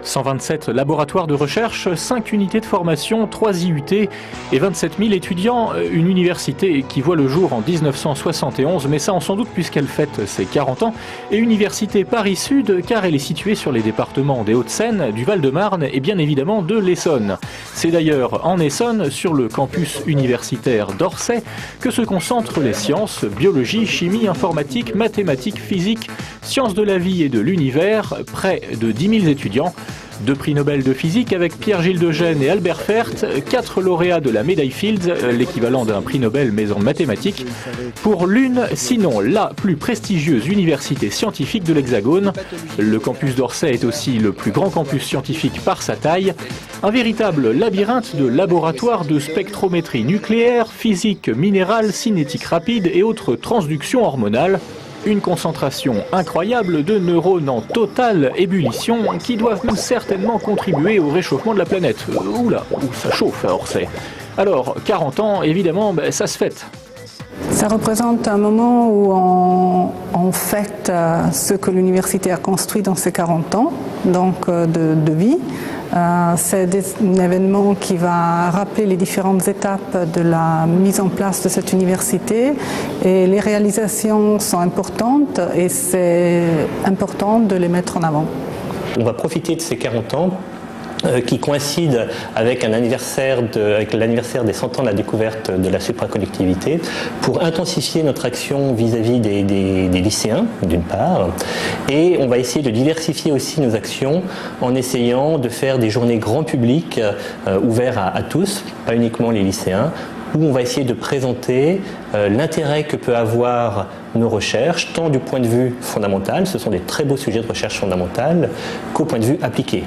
127 laboratoires de recherche, 5 unités de formation, 3 IUT et 27 000 étudiants. Une université qui voit le jour en 1971, mais ça en sans doute puisqu'elle fête ses 40 ans. Et Université Paris-Sud, car elle est située sur les départements des Hauts-de-Seine, du Val-de-Marne et bien évidemment de l'Essonne. C'est d'ailleurs en Essonne, sur le campus universitaire d'Orsay, que se concentrent les sciences, biologie, chimie, informatique, mathématiques, physique, sciences de la vie et de l'univers, près de 10 000 étudiants. 2 prix Nobel de physique avec Pierre-Gilles de Gennes et Albert Fert, 4 lauréats de la médaille Fields, l'équivalent d'un prix Nobel mais en mathématiques, pour l'une, sinon la plus prestigieuse université scientifique de l'Hexagone. Le campus d'Orsay est aussi le plus grand campus scientifique par sa taille, un véritable labyrinthe de laboratoires de spectrométrie nucléaire, physique minérale, cinétique rapide et autres transductions hormonales. Une concentration incroyable de neurones en totale ébullition qui doivent certainement contribuer au réchauffement de la planète. Oula, ça chauffe à Orsay. Alors, 40 ans, évidemment, ça se fête. Ça représente un moment où on fête ce que l'université a construit dans ses 40 ans, donc de vie. C'est un événement qui va rappeler les différentes étapes de la mise en place de cette université et les réalisations sont importantes et c'est important de les mettre en avant. On va profiter de ces 40 ans qui coïncide avec l'anniversaire des 100 ans de la découverte de la supraconductivité pour intensifier notre action vis-à-vis des lycéens, d'une part, et on va essayer de diversifier aussi nos actions en essayant de faire des journées grand public ouvertes à tous, pas uniquement les lycéens, où on va essayer de présenter l'intérêt que peut avoir nos recherches, tant du point de vue fondamental, ce sont des très beaux sujets de recherche fondamentale, qu'au point de vue appliqué.